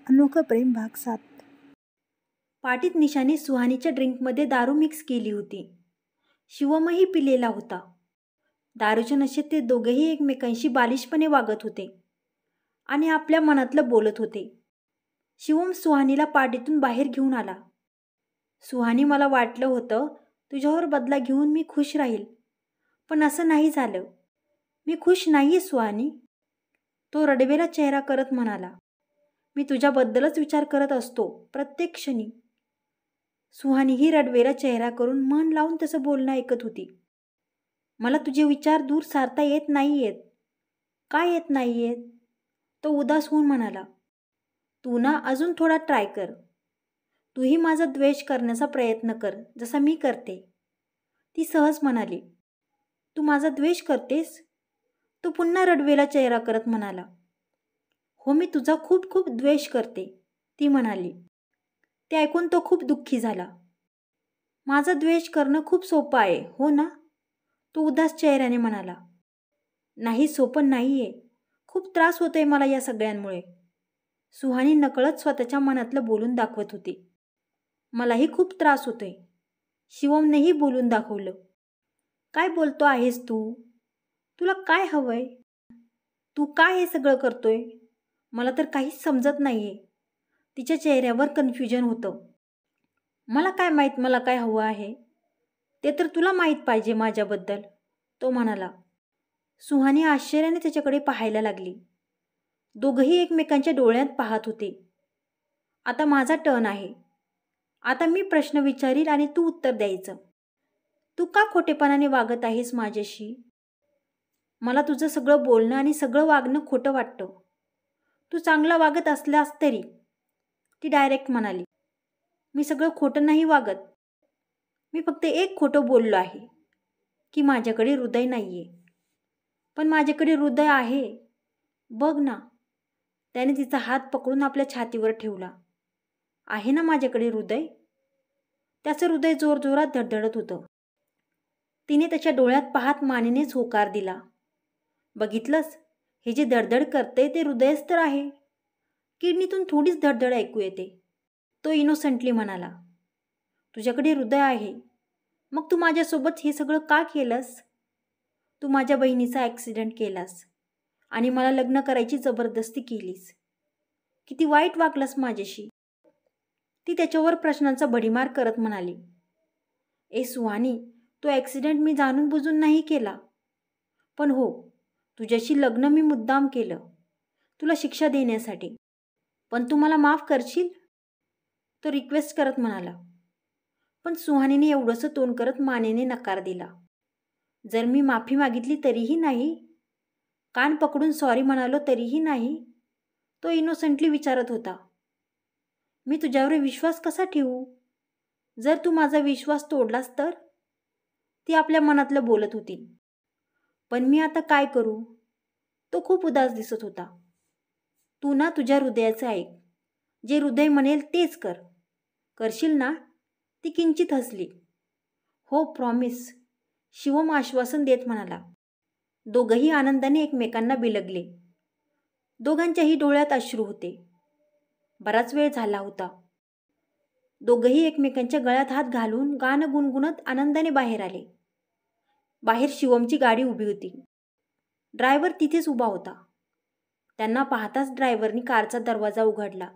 अनोखं प्रेम भाग 7. पाटीत निशाने सुहानीच्या ड्रिंकमध्ये दारू मिक्स केली होती. शिवमही पिलेला होता. दारूच्या नशेत ते दोघेही एकमेकांशी बालिशपणे वागत होते आणि आपल्या मनातलं बोलत होते. शिवम सुहानीला पार्टीतून बाहेर घेऊन आला. सुहानी, मला वाटलं होतं तुझ्यावर बदला घेऊन मी खुश राहील, पण असं नाही झालं. मी खुश नाहीये सुहानी, तो रडवेला चेहरा करत म्हणाला. मी तुझ्याबद्दलच विचार करत असतो प्रत्येक क्षणी. सुहानीही रडवेला चेहरा करून मन लावून तसं बोलणं ऐकत होती. मला तुझे विचार दूर सारता येत नाहीयेत. काय येत नाहीयेत? तो उदास होऊन म्हणाला. तू ना अजून थोडा ट्राय कर. तूही माझा द्वेष करण्याचा प्रयत्न कर जसा मी करते. ती सहज म्हणाली. तू माझा द्वेष करतेस? तो पुन्हा रडवेला चेहरा करत म्हणाला. हो, मी तुझा खूप खूप द्वेष करते, ती म्हणाली. ते ऐकून तो खूप दुःखी झाला. माझा द्वेष करणं खूप सोपं आहे, हो ना? तो उदास चेहऱ्याने म्हणाला. नाही, सोपं नाहीये. खूप त्रास होतोय मला या सगळ्यांमुळे. सुहानी नकळत स्वतःच्या मनातलं बोलून दाखवत होती. मलाही खूप त्रास होतोय. शिवमनेही बोलून दाखवलं. काय बोलतो आहेस तू? तुला काय हवंय? तू काय हे सगळं करतोय? मला तर काहीच समजत नाहीये. तिच्या चेहऱ्यावर कन्फ्युजन होतं. मला काय माहीत मला काय हवं आहे? ते तर तुला माहीत पाहिजे माझ्याबद्दल, तो म्हणाला. सुहानी आश्चर्याने त्याच्याकडे पाहायला लागली. दोघंही एकमेकांच्या डोळ्यात पाहत होते. आता माझा टर्न आहे. आता मी प्रश्न विचारील आणि तू उत्तर द्यायचं. तू का खोटेपणाने वागत आहेस माझ्याशी? मला तुझं सगळं बोलणं आणि सगळं वागणं खोटं वाटतं. तू चांगला वागत असल्यास तरी, ती डायरेक्ट म्हणाली. मी सगळं खोटं नाही वागत. मी फक्त एक खोटं बोललो आहे की माझ्याकडे हृदय नाहीये. पण माझ्याकडे हृदय आहे. बघ ना. त्याने तिचा हात पकडून आपल्या छातीवर ठेवला. आहे ना माझ्याकडे हृदय? त्याचं हृदय जोरजोरात धडधडत होतं. तिने त्याच्या डोळ्यात पाहत मानेनेच होकार दिला. बघितलंस, हे जे धडधड करतंय ते हृदयच तर आहे. किडनीतून थोडीच धडधड ऐकू येते, तो इनोसंटली म्हणाला. तुझ्याकडे हृदय आहे, मग तू माझ्यासोबत हे सगळं का केलंस? तू माझ्या बहिणीचा ॲक्सिडेंट केलास आणि मला लग्न करायची जबरदस्ती केलीस. किती वाईट वागलास माझ्याशी, ती त्याच्यावर प्रश्नांचा भडीमार करत म्हणाली. ए सुहानी, तो ॲक्सिडेंट मी जाणून बुजून नाही केला. पण हो, तुझ्याशी लग्न मी मुद्दाम केलं, तुला शिक्षा देण्यासाठी. पण तू मला माफ करशील? तो रिक्वेस्ट करत म्हणाला. पण सुहानीने एवढंसं तोंड करत मानेने नकार दिला. जर मी माफी मागितली तरीही नाही? कान पकडून सॉरी म्हणालो तरीही नाही? तो इनोसंटली विचारत होता. मी तुझ्यावर विश्वास कसा ठेवू? जर तू माझा विश्वास तोडलास तर? ती आपल्या मनातलं बोलत होती. पण मी आता काय करू? तो खूप उदास दिसत होता. तू ना तुझ्या हृदयाचं ऐक. जे हृदय म्हणेल तेच कर. करशील ना? ती किंचित हसली. हो, प्रॉमिस, शिवम आश्वासन देत म्हणाला. दोघंही आनंदाने एकमेकांना बिलगले. दोघांच्याही डोळ्यात अश्रू होते. बराच वेळ झाला होता. दोघंही एकमेकांच्या गळ्यात हात घालून गाणं गुणगुणत आनंदाने बाहेर आले. बाहेर शिवमची गाडी उभी होती. ड्रायव्हर तिथेच उभा होता. त्यांना पाहताच ड्रायव्हरनी कारचा दरवाजा उघडला.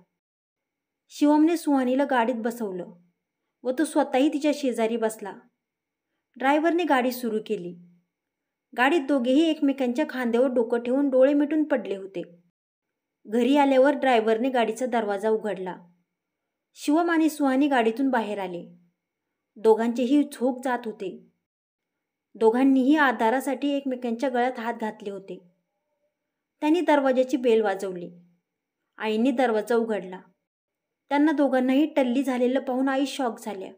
शिवमने सुहानीला गाडीत बसवलं व तो स्वतःही तिच्या शेजारी बसला. ड्रायव्हरने गाडी सुरू केली. गाडीत दोघेही एकमेकांच्या खांद्यावर डोकं ठेवून डोळे मिटून पडले होते. घरी आल्यावर ड्रायव्हरने गाडीचा दरवाजा उघडला. शिवम आणि सुहानी गाडीतून बाहेर आले. दोघांचेही झोप जात होते. दोघांनीही आधारासाठी एकमेकांच्या गळ्यात हात घातले होते. त्यांनी दरवाजाची बेल वाजवली. आईने दरवाजा उघडला. त्यांना दोघांनाही टल्ली झालेलं पाहून आई शॉक झाल्या.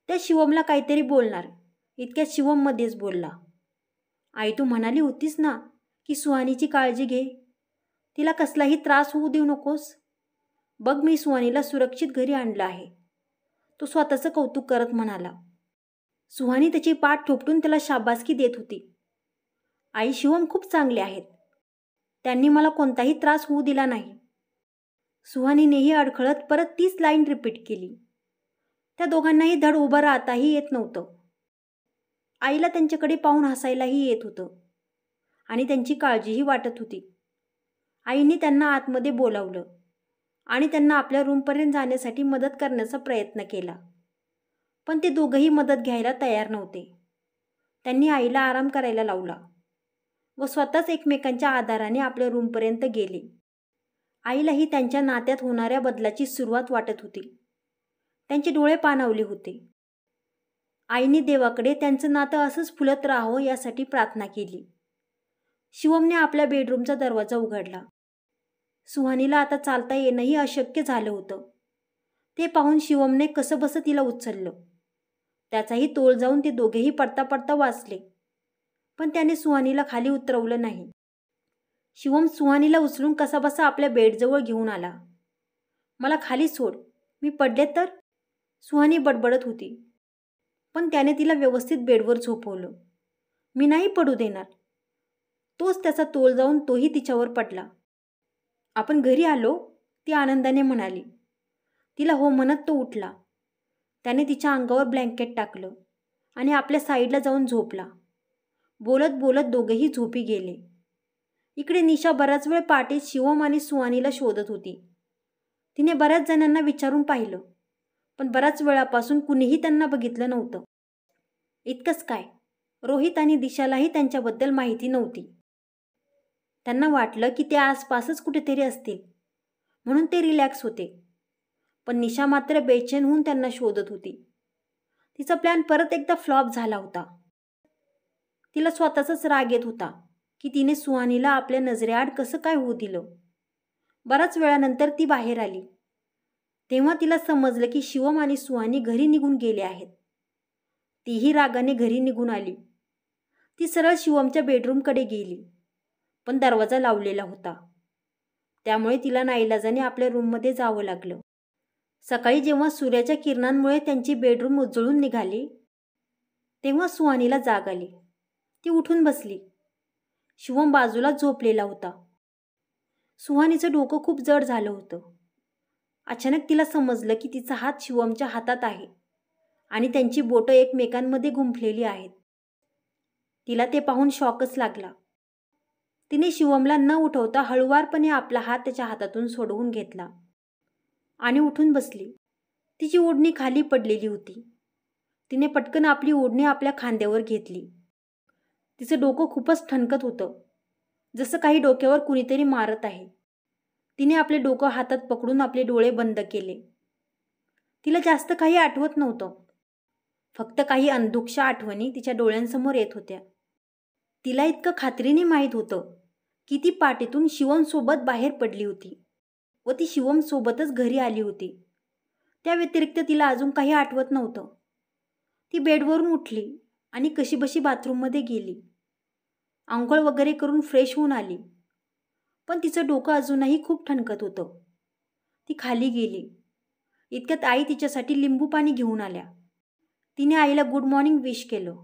त्या शिवमला काहीतरी बोलणार इतक्यात शिवम मध्येच बोलला. आई, तू म्हणाली होतीस ना की सुहानीची काळजी घे, तिला कसलाही त्रास होऊ देऊ नकोस. बघ, मी सुहानीला सुरक्षित घरी आणलं आहे, तो स्वतःचं कौतुक करत म्हणाला. सुहानी त्याची पाठ थोपटून त्याला शाबासकी देत होती. आई, शिवम खूप चांगले आहेत. त्यांनी मला कोणताही त्रास होऊ दिला नाही. सुहानीनेही अडखळत परत तीच लाईन रिपीट केली. त्या दोघांनाही धड उभं राहताही येत नव्हतं. आईला त्यांच्याकडे पाहून हसायलाही येत होतं आणि त्यांची काळजीही वाटत होती. आईने त्यांना आतमध्ये बोलावलं आणि त्यांना आपल्या रूमपर्यंत जाण्यासाठी मदत करण्याचा प्रयत्न केला. पण ते दोघंही मदत घ्यायला तयार नव्हते. त्यांनी आईला आराम करायला लावला व स्वतःच एकमेकांच्या आधाराने आपल्या रूमपर्यंत गेले. आईलाही त्यांच्या नात्यात होणाऱ्या बदलाची सुरुवात वाटत होती. त्यांचे डोळे पाणावले होते. आईने देवाकडे त्यांचं नातं असंच फुलत राहावं यासाठी प्रार्थना केली. शिवमने आपल्या बेडरूमचा दरवाजा उघडला. सुहानीला आता चालता येणंही अशक्य झालं होतं. ते पाहून शिवमने कसंबसं तिला उचललं. त्याचाही तोल जाऊन ते दोघेही पडता पडता वाचले, पण त्याने सुहानीला खाली उतरवलं नाही. शिवम सुहानीला उचलून कसाबसा आपल्या बेडजवळ घेऊन आला. मला खाली सोड, मी पडले तर, सुहानी बडबडत होती. पण त्याने तिला व्यवस्थित बेडवर झोपवलं. मी नाही पडू देणार. तोच त्याचा तोल जाऊन तोही तिच्यावर पडला. आपण घरी आलो, ती आनंदाने म्हणाली. तिला हो म्हणत तो उठला. त्याने तिच्या अंगावर ब्लँकेट टाकलं आणि आपल्या साईडला जाऊन झोपला. बोलत बोलत दोघेही झोपी गेले. इकडे निशा बराच वेळ पाटीत शिवम आणि सुहानीला शोधत होती. तिने बऱ्याच जणांना विचारून पाहिलं, पण बऱ्याच वेळापासून कुणीही त्यांना बघितलं नव्हतं. इतकंच काय, रोहित आणि दिशालाही त्यांच्याबद्दल माहिती नव्हती. त्यांना वाटलं की ते आसपासच कुठेतरी असतील, म्हणून ते रिलॅक्स होते. पण निशा मात्र बेचैन होऊन त्यांना शोधत होती. तिचा प्लॅन परत एकदा फ्लॉप झाला होता. तिला स्वतःचाच राग येत होता की तिने सुहानीला आपल्या नजरेआड कसं काय होऊ दिलं. बराच वेळानंतर ती बाहेर आली. तेव्हा तिला समजलं की शिवम आणि सुहानी घरी निघून गेले आहेत. तीही रागाने घरी निघून आली. ती सरळ शिवमच्या बेडरूमकडे गेली, पण दरवाजा लावलेला होता. त्यामुळे तिला नाईलाजाने आपल्या रूममध्ये जावं लागलं. सकाळी जेव्हा सूर्याच्या किरणांमुळे त्यांची बेडरूम उजळून निघाली, तेव्हा सुहानीला जाग आली. ती उठून बसली. शिवम बाजूला झोपलेला होता. सुहानीचं डोकं खूप जड झालं होतं. अचानक तिला समजलं की तिचा हात शिवमच्या हातात आहे आणि त्यांची बोटं एकमेकांमध्ये गुंफलेली आहेत. तिला ते पाहून शॉकच लागला. तिने शिवमला न उठवता हळुवारपणे आपला हात त्याच्या हातातून सोडवून घेतला आणि उठून बसली. तिची ओढणी खाली पडलेली होती. तिने पटकन आपली ओढणी आपल्या खांद्यावर घेतली. तिचं डोकं खूपच ठणकत होतं, जसं काही डोक्यावर कुणीतरी मारत आहे. तिने आपले डोकं हातात पकडून आपले डोळे बंद केले. तिला जास्त काही आठवत नव्हतं. फक्त काही अंधुकशा आठवणी तिच्या डोळ्यांसमोर येत होत्या. तिला इतकं खात्रीने माहीत होतं की ती पाटीतून शिवमसोबत बाहेर पडली होती व ती शिवमसोबतच घरी आली होती. त्या व्यतिरिक्त तिला अजून काही आठवत नव्हतं. ती बेडवरून उठली आणि कशीबशी बाथरूममध्ये गेली. आंघोळ वगैरे करून फ्रेश होऊन आली, पण तिचं डोकं अजूनही खूप ठणकत होतं. ती खाली गेली. इतक्यात आई तिच्यासाठी लिंबू पाणी घेऊन आल्या. तिने आईला गुड मॉर्निंग विश केलं.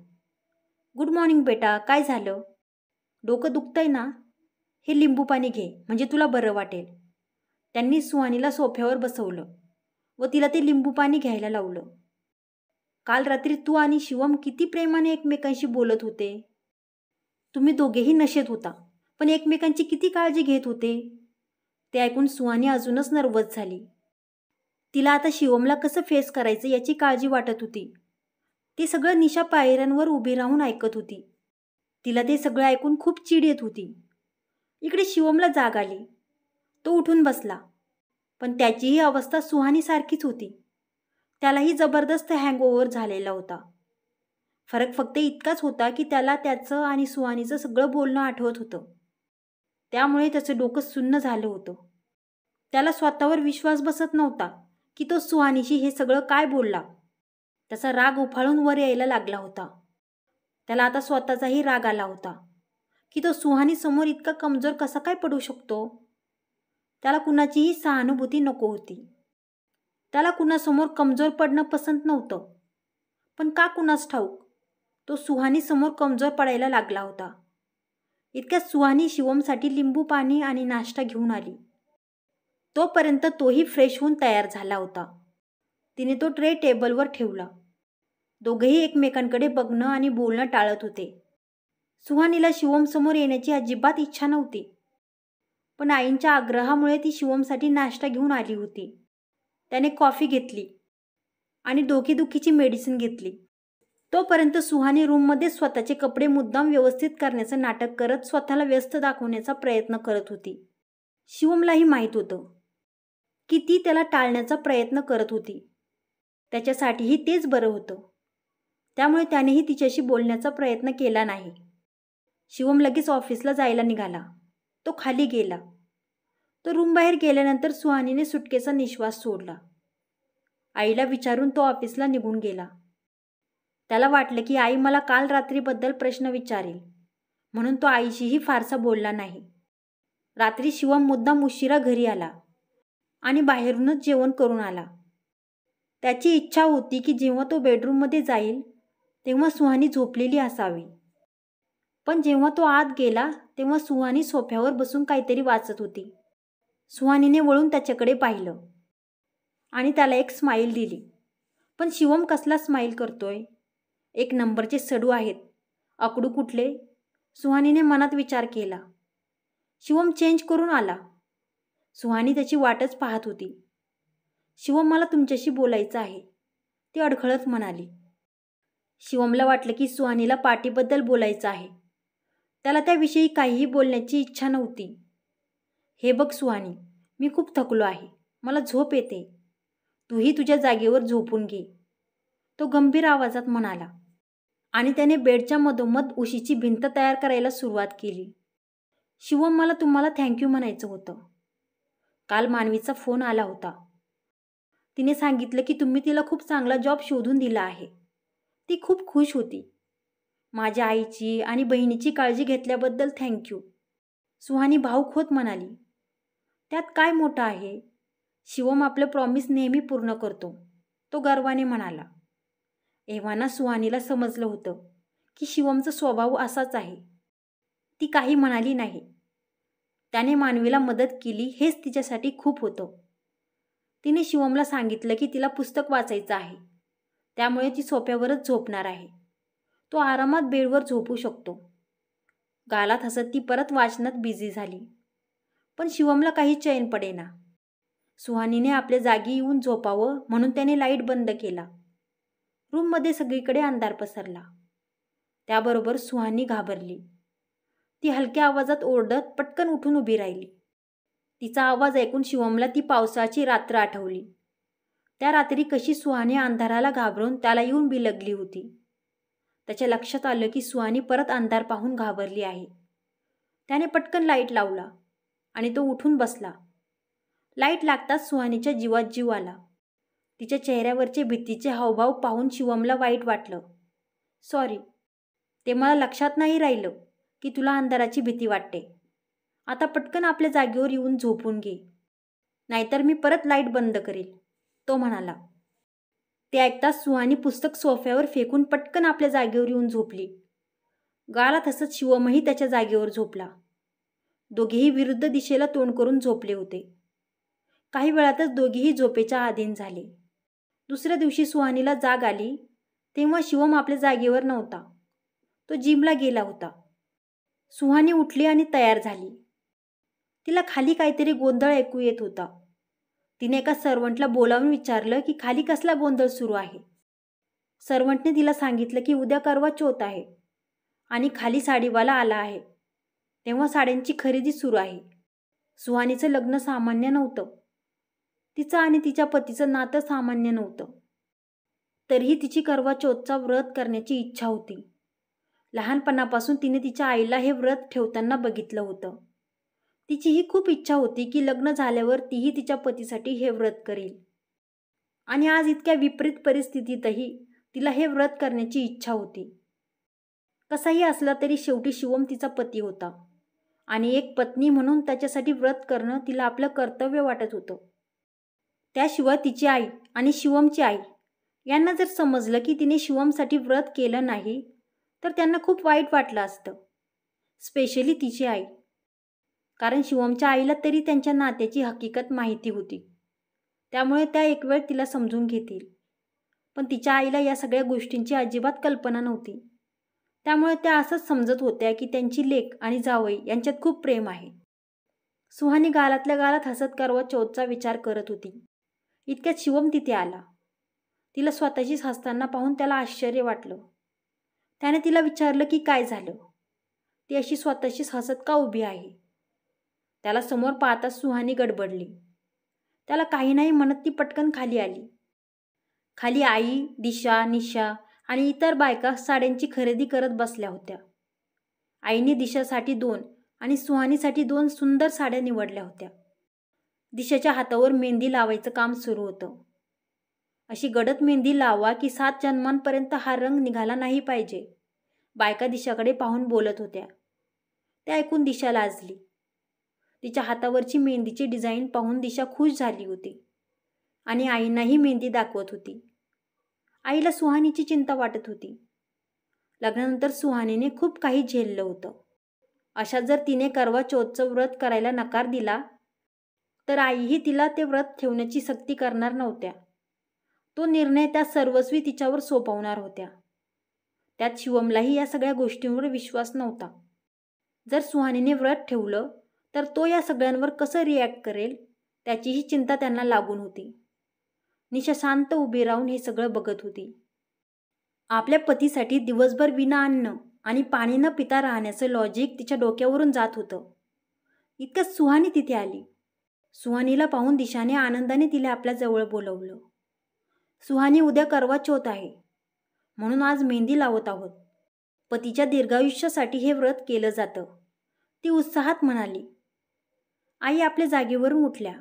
गुड मॉर्निंग बेटा, काय झालं? डोकं दुखतंय ना? हे लिंबू पाणी घे, म्हणजे तुला बरं वाटेल. त्यांनी सुहानीला सोफ्यावर बसवलं व तिला ते लिंबू पाणी घ्यायला लावलं. काल रात्री तू आणि शिवम किती प्रेमाने एकमेकांशी बोलत होते. तुम्ही दोघेही नशेत होता, पण एकमेकांची किती काळजी घेत होते. ते ऐकून सुहानी अजूनच नर्वस झाली. तिला आता शिवमला कसं फेस करायचं याची काळजी वाटत होती. ते सगळं निशा पायऱ्यांवर उभी राहून ऐकत होती. तिला ते सगळं ऐकून खूप चीड येत होती. इकडे शिवमला जाग आली. तो उठून बसला, पण त्याचीही अवस्था सुहानीसारखीच होती. त्यालाही जबरदस्त हँगओव्हर झालेला होता. फरक फक्त इतकाच होता की त्याला त्याचं आणि सुहानीचं सगळं बोलणं आठवत होतं. त्यामुळे त्याचं डोकं सुन्न झालं होतं. त्याला स्वतःवर विश्वास बसत नव्हता की तो सुहानीशी हे सगळं काय बोलला. त्याचा राग उफाळून वर यायला लागला होता. त्याला आता स्वतःचाही राग आला होता की तो सुहानीसमोर इतका कमजोर कसा काय पडू शकतो. त्याला कुणाचीही सहानुभूती नको होती. त्याला कुणासमोर कमजोर पडणं पसंत नव्हतं. पण का कुणास ठाऊक तो सुहानीसमोर कमजोर पडायला लागला होता. इतक्यात सुहानी शिवमसाठी लिंबू पाणी आणि नाश्ता घेऊन आली. तोपर्यंत तोही फ्रेश होऊन तयार झाला होता. तिने तो ट्रे टेबलवर ठेवला. दोघेही एकमेकांकडे बघणं आणि बोलणं टाळत होते. सुहानीला शिवमसमोर येण्याची अजिबात इच्छा नव्हती, पण आईंच्या आग्रहामुळे ती शिवमसाठी नाश्ता घेऊन आली होती. त्याने कॉफी घेतली आणि डोकेदुखीची मेडिसिन घेतली. तोपर्यंत सुहानी रूममध्ये स्वतःचे कपडे मुद्दाम व्यवस्थित करण्याचं नाटक करत स्वतःला व्यस्त दाखवण्याचा प्रयत्न करत होती. शिवमलाही माहीत होतं की ती त्याला टाळण्याचा प्रयत्न करत होती. त्याच्यासाठीही तेच बरं होतं. त्यामुळे त्यानेही तिच्याशी बोलण्याचा प्रयत्न केला नाही. शिवम लगेच ऑफिसला जायला निघाला. तो खाली गेला. तो रूमबाहेर गेल्यानंतर सुहानीने सुटकेचा निश्वास सोडला. आईला विचारून तो ऑफिसला निघून गेला. त्याला वाटलं की आई मला काल रात्रीबद्दल प्रश्न विचारेल, म्हणून तो आईशीही फारसा बोलला नाही. रात्री शिवम मुद्दाम उशिरा घरी आला आणि बाहेरूनच जेवण करून आला. त्याची इच्छा होती की जेव्हा तो बेडरूममध्ये जाईल तेव्हा सुहानी झोपलेली असावी. पण जेव्हा तो आत गेला तेव्हा सुहानी सोफ्यावर बसून काहीतरी वाचत होती. सुहानीने वळून त्याच्याकडे पाहिलं आणि त्याला एक स्माईल दिली. पण शिवम कसला स्माईल करतोय? 1 नंबरचे सडू आहेत. अकडू कुठले? सुहानीने मनात विचार केला. शिवम चेंज करून आला. सुहानी त्याची वाटच पाहत होती. शिवम, मला तुमच्याशी बोलायचं आहे, ती अडखळत म्हणाली. शिवमला वाटलं की सुहानीला पार्टीबद्दल बोलायचं आहे. त्याला त्याविषयी काहीही बोलण्याची इच्छा नव्हती. हे बघ सुहानी, मी खूप थकलो आहे. मला झोप येते. तूही तुझ्या जागेवर झोपून घे, तो गंभीर आवाजात म्हणाला. आणि त्याने बेडच्या मधोमध उशीची भिंत तयार करायला सुरुवात केली. शिवम, मला तुम्हाला थँक्यू म्हणायचं होतं. काल मानवीचा फोन आला होता. तिने सांगितलं की तुम्ही तिला खूप चांगला जॉब शोधून दिला आहे. ती खूप खुश होती. माझ्या आईची आणि बहिणीची काळजी घेतल्याबद्दल थँक्यू, सुहानी भावूक होत म्हणाली. त्यात काय मोठं आहे? शिवम आपलं प्रॉमिस नेहमी पूर्ण करतो, तो गर्वाने म्हणाला. एव्हाना सुहानीला समजलं होतं की शिवमचा स्वभाव असाच आहे. ती काही म्हणाली नाही. त्याने मानवीला मदत केली हेच तिच्यासाठी खूप होतं. तिने शिवमला सांगितलं की तिला पुस्तक वाचायचं आहे, त्यामुळे ती सोफ्यावरच झोपणार आहे. तो आरामात बेडवर झोपू शकतो. गालात हसत ती परत वाचनात बिझी झाली. पण शिवमला काही चैन पडेना. सुहानीने आपल्या जागी येऊन झोपावं म्हणून त्याने लाईट बंद केला. रूममध्ये सगळीकडे अंधार पसरला. त्याबरोबर सुहानी घाबरली. ती हलक्या आवाजात ओरडत पटकन उठून उभी राहिली. तिचा आवाज ऐकून शिवमला ती पावसाची रात्र आठवली. त्या रात्री कशी सुहानी अंधाराला घाबरून त्याला येऊन बिलगली होती. त्याच्या लक्षात आलं की सुहानी परत अंधार पाहून घाबरली आहे. त्याने पटकन लाईट लावला आणि तो उठून बसला. लाईट लागताच सुहानीच्या जीवात जीव आला. तिच्या चेहऱ्यावरचे भीतीचे हावभाव पाहून शिवमला वाईट वाटलं. सॉरी, ते मला लक्षात नाही राहिलं की तुला अंधाराची भीती वाटते. आता पटकन आपल्या जागेवर येऊन झोपून घे, नाहीतर मी परत लाईट बंद करेल, तो म्हणाला. ते ऐकताच सुहानी पुस्तक सोफ्यावर फेकून पटकन आपल्या जागेवर येऊन झोपली. गालात हसत शिवमही त्याच्या जागेवर झोपला. दोघेही विरुद्ध दिशेला तोंड करून झोपले होते. काही वेळातच दोघेही झोपेच्या अधीन झाले. दुसऱ्या दिवशी सुहानीला जाग आली तेव्हा शिवम आपल्या जागेवर नव्हता. तो जिमला गेला होता. सुहानी उठली आणि तयार झाली. तिला खाली काहीतरी गोंधळ ऐकू येत होता. तिने एका सर्वंटला बोलावून विचारलं की खाली कसला गोंधळ सुरू आहे. सर्वंटने तिला सांगितलं की उद्या करवा चौथ आहे आणि खाली साडीवाला आला आहे, तेव्हा साड्यांची खरेदी सुरू आहे. सुहानीचं लग्न सामान्य नव्हतं. तिचं आणि तिच्या पतीचं नातं सामान्य नव्हतं. तरीही तिची करवा चौथचा व्रत करण्याची इच्छा होती. लहानपणापासून तिने तिच्या आईला हे व्रत ठेवताना बघितलं होतं. तिचीही खूप इच्छा होती की लग्न झाल्यावर तीही तिच्या पतीसाठी हे व्रत करेल. आणि आज इतक्या विपरीत परिस्थितीतही तिला हे व्रत करण्याची इच्छा होती. कसाही असला तरी शेवटी शिवम तिचा पती होता आणि एक पत्नी म्हणून त्याच्यासाठी व्रत करणं तिला आपलं कर्तव्य वाटत होतं. त्याशिवाय तिची आई आणि शिवमची आई यांना जर समजलं की तिने शिवमसाठी व्रत केलं नाही तर त्यांना खूप वाईट वाटलं असतं. स्पेशली तिची आई. कारण शिवमच्या आईला तरी त्यांच्या नात्याची हकीकत माहिती होती. त्यामुळे त्या एक वेळ तिला समजून घेतील. पण तिच्या आईला या सगळ्या गोष्टींची अजिबात कल्पना नव्हती. त्यामुळे त्या असंच समजत होत्या की त्यांची लेक आणि जावई यांच्यात खूप प्रेम आहे. सुहानी गालातल्या गालात हसत करवा चौथचा विचार करत होती. इतक्यात शिवम तिथे आला. तिला स्वतःशीच हसताना पाहून त्याला आश्चर्य वाटलं. त्याने तिला विचारलं की काय झालं. ती अशी स्वतःशीच हसत का उभी आहे. त्याला समोर पाहताच सुहानी गडबडली. त्याला काही नाही म्हणत ती पटकन खाली आली. खाली आई, दिशा, निशा आणि इतर बायका साड्यांची खरेदी करत बसल्या होत्या. आईने दिशासाठी 2 आणि सुहानीसाठी 2 सुंदर साड्या निवडल्या होत्या. दिशाच्या हातावर मेहंदी लावायचं काम सुरू होतं. अशी गडद मेहंदी लावा की 7 जन्मांपर्यंत हा रंग निघाला नाही पाहिजे. बायका दिशाकडे पाहून बोलत होत्या. ते ऐकून दिशा लाजली. तिच्या हातावरची मेहंदीची डिझाईन पाहून दिशा खुश झाली होती आणि आईनाही मेहंदी दाखवत होती. आईला सुहानीची चिंता वाटत होती. लग्नानंतर सुहानीने खूप काही झेललं होतं. अशा जर तिने करवा चौथचं व्रत करायला नकार दिला तर आईही तिला ते व्रत ठेवण्याची सक्ती करणार नव्हत्या. तो निर्णय त्या सर्वस्वी तिच्यावर सोपवणार होत्या. त्यात शिवमलाही या सगळ्या गोष्टींवर विश्वास नव्हता. जर सुहानीने व्रत ठेवलं तर तो या सगळ्यांवर कसं रिॲक्ट करेल त्याचीही चिंता त्यांना लागून होती. निशा शांत उभी राहून हे सगळं बघत होती. आपल्या पतीसाठी दिवसभर विना अन्न आणि पाणी न पिता राहण्याचं लॉजिक तिच्या डोक्यावरून जात होतं. इतक्यात सुहानी तिथे आली. सुहानीला पाहून दिशाने आनंदाने तिला आपल्या जवळ बोलवलं. सुहानी, उद्या करवा चौथ आहे म्हणून आज मेहंदी लावत आहोत. पतीच्या दीर्घायुष्यासाठी हे व्रत केलं जातं, ती उत्साहात म्हणाली. आई आपल्या जागेवरून उठल्या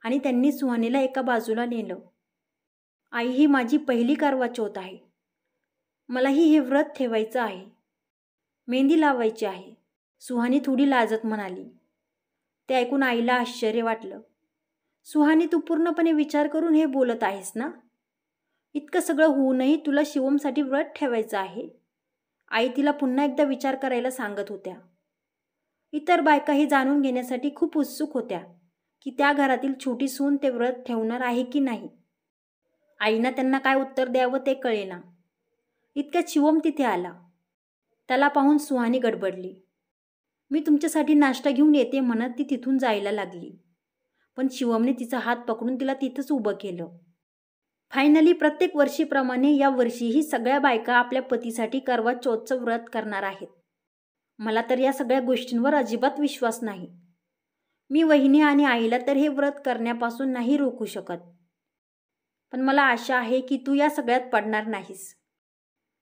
आणि त्यांनी सुहानीला एका बाजूला नेलं. आई, ही माझी पहिली करवा चौथ आहे. मलाही हे व्रत ठेवायचं आहे, मेहंदी लावायची आहे, सुहानी थोडी लाजत म्हणाली. ते ऐकून आईला आश्चर्य वाटलं. सुहानी, तू पूर्णपणे विचार करून हे बोलत आहेस ना? इतकं सगळं होऊनही तुला शिवमसाठी व्रत ठेवायचं आहे? आई तिला पुन्हा एकदा विचार करायला सांगत होत्या. इतर बायकाही जाणून घेण्यासाठी खूप उत्सुक होत्या की त्या घरातील छोटी सून ते व्रत ठेवणार आहे की नाही. आईना त्यांना काय उत्तर द्यावं ते कळेना. इतक्यात शिवम तिथे आला. त्याला पाहून सुहानी गडबडली. मी तुमच्यासाठी नाश्ता घेऊन येते म्हणत ती तिथून जायला लागली. पण शिवमने तिचा हात पकडून तिला तिथंच उभं केलं. फायनली प्रत्येक वर्षीप्रमाणे या वर्षीही सगळ्या बायका आपल्या पतीसाठी करवा चौथचं व्रत करणार आहेत. मला तर या सगळ्या गोष्टींवर अजिबात विश्वास नाही. मी वहिनी आणि आईला तर हे व्रत करण्यापासून नाही रोखू शकत. पण मला आशा आहे की तू या सगळ्यात पडणार नाहीस.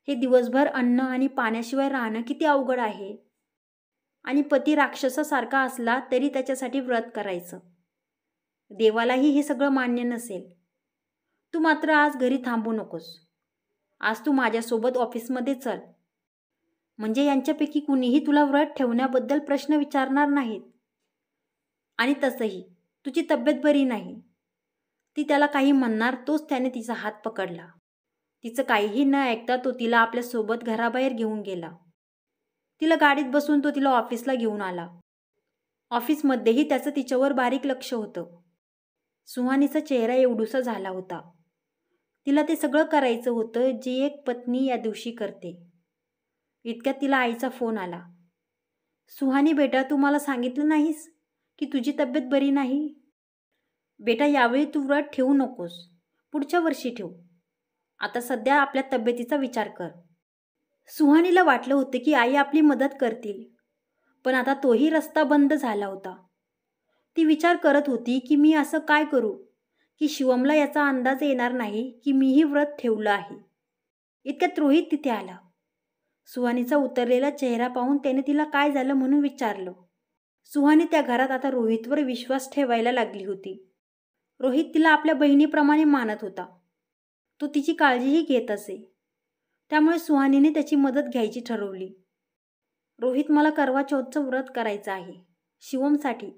हे दिवसभर अन्न आणि पाण्याशिवाय राहणं किती अवघड आहे. आणि पती राक्षसासारखा असला तरी त्याच्यासाठी व्रत करायचं. देवालाही हे सगळं मान्य नसेल. तू मात्र आज घरी थांबू नकोस. आज तू माझ्यासोबत ऑफिसमध्ये चल. म्हणजे यांच्यापैकी कुणीही तुला व्रत ठेवण्याबद्दल प्रश्न विचारणार नाहीत. आणि तसंही तुझी तब्येत बरी नाही. ती त्याला काही म्हणणार तोच त्याने तिचा हात पकडला. तिचं काहीही न ऐकता तो तिला आपल्यासोबत घराबाहेर घेऊन गेला. तिला गाडीत बसून तो तिला ऑफिसला घेऊन आला. ऑफिसमध्येही त्याचं तिच्यावर बारीक लक्ष होतं. सुहानीचा चेहरा एवढूसा झाला होता. तिला ते सगळं करायचं होतं जे एक पत्नी या दिवशी करते. इतक्यात तिला आईचा फोन आला. सुहानी बेटा, तू मला सांगितलं नाहीस की तुझी तब्येत बरी नाही? बेटा, यावेळी तू व्रत ठेवू नकोस, पुढच्या वर्षी ठेव. आता सध्या आपल्या तब्येतीचा विचार कर. सुहानीला वाटलं होतं की आई आपली मदत करतील, पण आता तोही रस्ता बंद झाला होता. ती विचार करत होती की मी असं काय करू की शिवमला याचा अंदाज येणार नाही की मीही व्रत ठेवलं आहे. इतक्यात रोहित तिथे आला. सुहानीचा उतरलेला चेहरा पाहून त्याने तिला काय झालं म्हणून विचारलं. सुहानी त्या घरात आता रोहितवर विश्वास ठेवायला लागली होती. रोहित तिला आपल्या बहिणीप्रमाणे मानत होता. तो तिची काळजीही घेत असे. त्यामुळे सुहानीने त्याची मदत घ्यायची ठरवली. रोहित, मला करवा चौथचं व्रत करायचं आहे शिवमसाठी,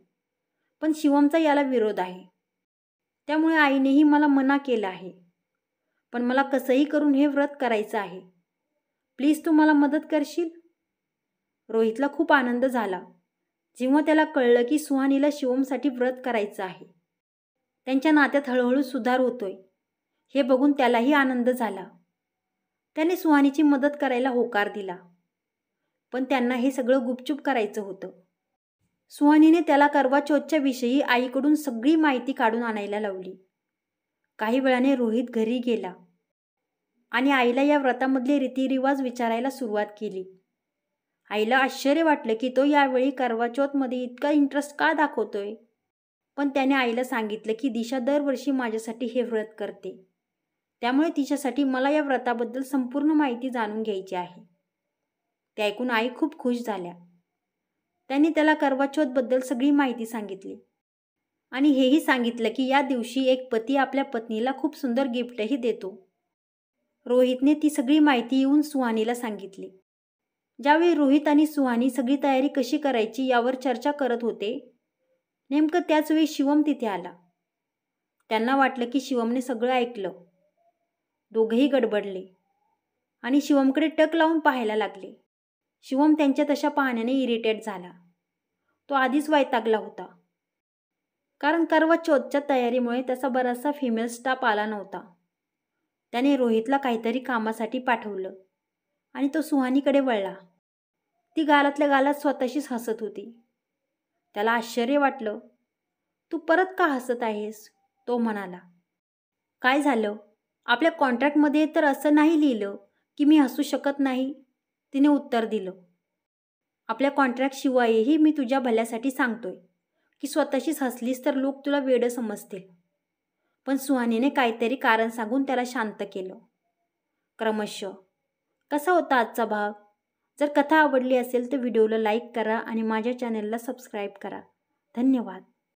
पण शिवमचा याला विरोध आहे. त्यामुळे आईनेही मला मना केलं आहे. पण मला कसंही करून हे व्रत करायचं आहे. प्लीज तू मला मदत करशील? रोहितला खूप आनंद झाला. जेव्हा त्याला कळलं की सुहानीला शिवमसाठी व्रत करायचं आहे, त्यांच्या नात्यात हळूहळू सुधार होतोय, हे बघून त्यालाही आनंद झाला. त्याने सुहानीची मदत करायला होकार दिला. पण त्यांना हे सगळं गुपचूप करायचं होतं. सुहानीने त्याला करवा चौथच्या विषयी आईकडून सगळी माहिती काढून आणायला लावली. काही वेळाने रोहित घरी गेला आणि आईला या व्रतामधले रीतिरिवाज विचारायला सुरुवात केली. आईला आश्चर्य वाटलं की तो यावेळी करवा चौथमध्ये इतका इंटरेस्ट का दाखवतोय. पण त्याने आईला सांगितलं की दिशा दरवर्षी माझ्यासाठी हे व्रत करते, त्यामुळे तिच्यासाठी मला या व्रताबद्दल संपूर्ण माहिती जाणून घ्यायची आहे. ते ऐकून आई खूप खुश झाल्या. त्यांनी त्याला करवा चौथबद्दल सगळी माहिती सांगितली आणि हेही सांगितलं की या दिवशी एक पती आपल्या पत्नीला खूप सुंदर गिफ्टही देतो. रोहितने ती सगळी माहिती येऊन सुहानीला सांगितली. ज्यावेळी रोहित आणि सुहानी सगळी तयारी कशी करायची यावर चर्चा करत होते, नेमकं त्याचवेळी शिवम तिथे आला. त्यांना वाटलं की शिवमने सगळं ऐकलं. दोघेही गडबडले आणि शिवमकडे टक लावून पाहायला लागले. शिवम त्यांच्या तशा पाहण्याने इरिटेट झाला. तो आधीच वैतागला होता, कारण करवा चौथच्या तयारीमुळे त्याचा बराचसा फिमेल स्टाफ आला नव्हता. त्याने रोहितला काहीतरी कामासाठी पाठवलं आणि तो सुहानीकडे वळला. ती गालातल्या गालात स्वतःशीच हसत होती. त्याला आश्चर्य वाटलं. तू परत का हसत आहेस, तो म्हणाला. काय झालं, आपल्या कॉन्ट्रॅक्टमध्ये तर असं नाही लिहिलं की मी हसू शकत नाही, तिने उत्तर दिलं. आपल्या कॉन्ट्रॅक्टशिवायही मी तुझ्या भल्यासाठी सांगतोय की स्वतःशीच हसलीस तर लोक तुला वेडं समजतील. पण सुहानीने काहीतरी कारण सांगून त्याला शांत केलं. क्रमशः कसा होता आजचा भाग? जर कथा आवडली असेल तर व्हिडिओला लाईक करा आणि माझ्या चॅनलला सबस्क्राईब करा. धन्यवाद.